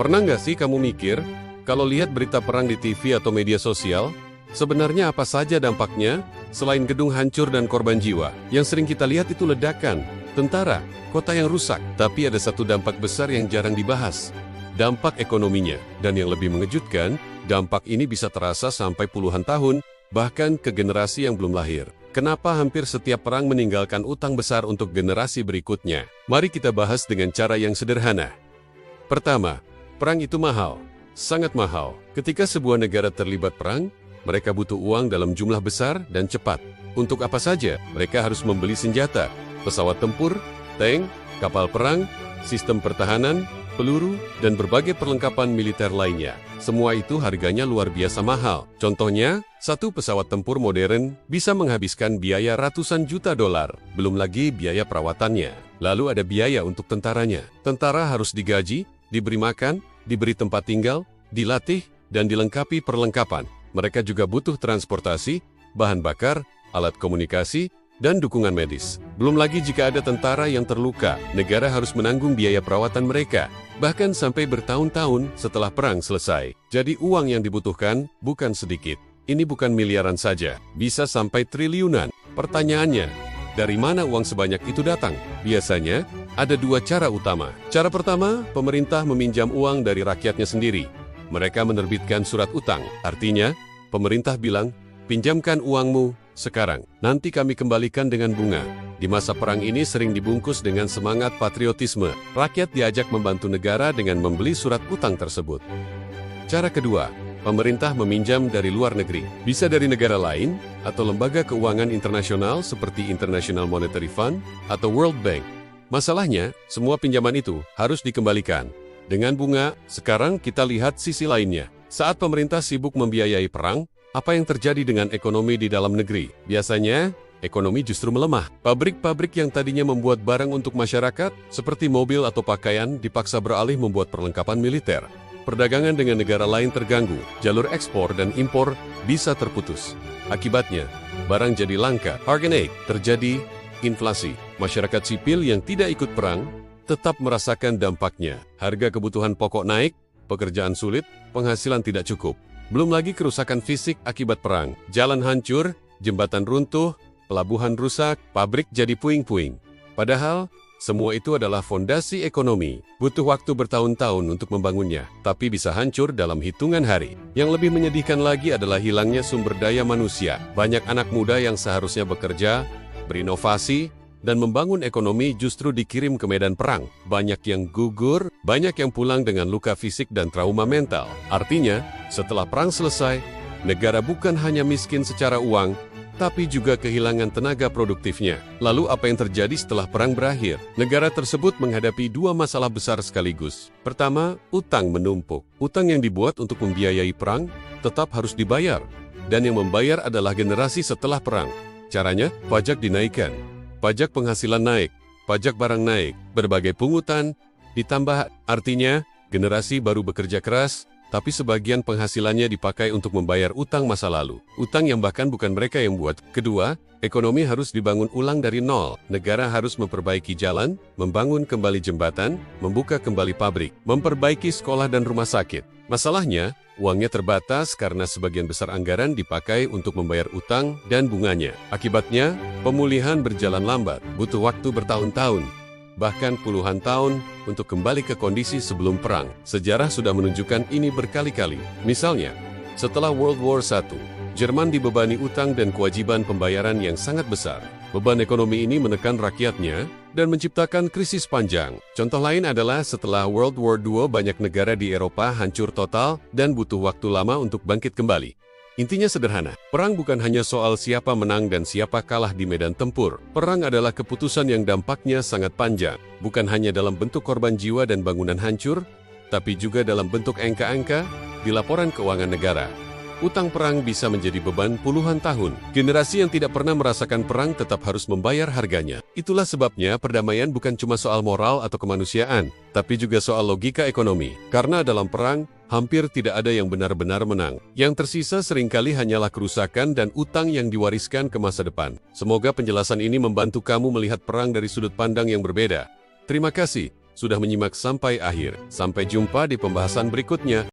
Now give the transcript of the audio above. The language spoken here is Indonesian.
Pernah nggak sih kamu mikir, kalau lihat berita perang di TV atau media sosial, sebenarnya apa saja dampaknya, selain gedung hancur dan korban jiwa? Yang sering kita lihat itu ledakan, tentara, kota yang rusak. Tapi ada satu dampak besar yang jarang dibahas, dampak ekonominya. Dan yang lebih mengejutkan, dampak ini bisa terasa sampai puluhan tahun, bahkan ke generasi yang belum lahir. Kenapa hampir setiap perang meninggalkan utang besar untuk generasi berikutnya? Mari kita bahas dengan cara yang sederhana. Pertama, perang itu mahal, sangat mahal. Ketika sebuah negara terlibat perang, mereka butuh uang dalam jumlah besar dan cepat. Untuk apa saja? Mereka harus membeli senjata, pesawat tempur, tank, kapal perang, sistem pertahanan, peluru, dan berbagai perlengkapan militer lainnya. Semua itu harganya luar biasa mahal. Contohnya, satu pesawat tempur modern bisa menghabiskan biaya ratusan juta dolar, belum lagi biaya perawatannya. Lalu ada biaya untuk tentaranya. Tentara harus digaji, diberi makan, diberi tempat tinggal, dilatih, dan dilengkapi perlengkapan. Mereka juga butuh transportasi, bahan bakar, alat komunikasi, dan dukungan medis. Belum lagi jika ada tentara yang terluka, negara harus menanggung biaya perawatan mereka, bahkan sampai bertahun-tahun setelah perang selesai. Jadi uang yang dibutuhkan bukan sedikit. Ini bukan miliaran saja, bisa sampai triliunan. Pertanyaannya, dari mana uang sebanyak itu datang? Biasanya, ada dua cara utama. Cara pertama, pemerintah meminjam uang dari rakyatnya sendiri. Mereka menerbitkan surat utang. Artinya, pemerintah bilang, pinjamkan uangmu sekarang, nanti kami kembalikan dengan bunga. Di masa perang ini sering dibungkus dengan semangat patriotisme. Rakyat diajak membantu negara dengan membeli surat utang tersebut. Cara kedua, pemerintah meminjam dari luar negeri. Bisa dari negara lain, atau lembaga keuangan internasional seperti International Monetary Fund atau World Bank. Masalahnya, semua pinjaman itu harus dikembalikan dengan bunga. Sekarang kita lihat sisi lainnya. Saat pemerintah sibuk membiayai perang, apa yang terjadi dengan ekonomi di dalam negeri? Biasanya, ekonomi justru melemah. Pabrik-pabrik yang tadinya membuat barang untuk masyarakat, seperti mobil atau pakaian, dipaksa beralih membuat perlengkapan militer. Perdagangan dengan negara lain terganggu, jalur ekspor dan impor bisa terputus. Akibatnya, barang jadi langka, harga naik, terjadi inflasi. Masyarakat sipil yang tidak ikut perang, tetap merasakan dampaknya. Harga kebutuhan pokok naik, pekerjaan sulit, penghasilan tidak cukup. Belum lagi kerusakan fisik akibat perang. Jalan hancur, jembatan runtuh, pelabuhan rusak, pabrik jadi puing-puing. Padahal, semua itu adalah fondasi ekonomi. Butuh waktu bertahun-tahun untuk membangunnya, tapi bisa hancur dalam hitungan hari. Yang lebih menyedihkan lagi adalah hilangnya sumber daya manusia. Banyak anak muda yang seharusnya bekerja, berinovasi, dan membangun ekonomi justru dikirim ke medan perang. Banyak yang gugur, banyak yang pulang dengan luka fisik dan trauma mental. Artinya, setelah perang selesai, negara bukan hanya miskin secara uang, tapi juga kehilangan tenaga produktifnya. Lalu apa yang terjadi setelah perang berakhir? Negara tersebut menghadapi dua masalah besar sekaligus. Pertama, utang menumpuk. Utang yang dibuat untuk membiayai perang tetap harus dibayar. Dan yang membayar adalah generasi setelah perang. Caranya, pajak dinaikkan. Pajak penghasilan naik, pajak barang naik, berbagai pungutan ditambah. Artinya, generasi baru bekerja keras, tapi sebagian penghasilannya dipakai untuk membayar utang masa lalu. Utang yang bahkan bukan mereka yang buat. Kedua, ekonomi harus dibangun ulang dari nol. Negara harus memperbaiki jalan, membangun kembali jembatan, membuka kembali pabrik, memperbaiki sekolah dan rumah sakit. Masalahnya, uangnya terbatas karena sebagian besar anggaran dipakai untuk membayar utang dan bunganya. Akibatnya, pemulihan berjalan lambat, butuh waktu bertahun-tahun, bahkan puluhan tahun untuk kembali ke kondisi sebelum perang. Sejarah sudah menunjukkan ini berkali-kali. Misalnya, setelah World War I, Jerman dibebani utang dan kewajiban pembayaran yang sangat besar. Beban ekonomi ini menekan rakyatnya dan menciptakan krisis panjang. Contoh lain adalah setelah World War II, banyak negara di Eropa hancur total dan butuh waktu lama untuk bangkit kembali. Intinya sederhana, perang bukan hanya soal siapa menang dan siapa kalah di medan tempur. Perang adalah keputusan yang dampaknya sangat panjang, bukan hanya dalam bentuk korban jiwa dan bangunan hancur, tapi juga dalam bentuk angka-angka di laporan keuangan negara. Utang perang bisa menjadi beban puluhan tahun. Generasi yang tidak pernah merasakan perang tetap harus membayar harganya. Itulah sebabnya perdamaian bukan cuma soal moral atau kemanusiaan, tapi juga soal logika ekonomi. Karena dalam perang, hampir tidak ada yang benar-benar menang. Yang tersisa seringkali hanyalah kerusakan dan utang yang diwariskan ke masa depan. Semoga penjelasan ini membantu kamu melihat perang dari sudut pandang yang berbeda. Terima kasih. sudah menyimak sampai akhir. Sampai jumpa di pembahasan berikutnya.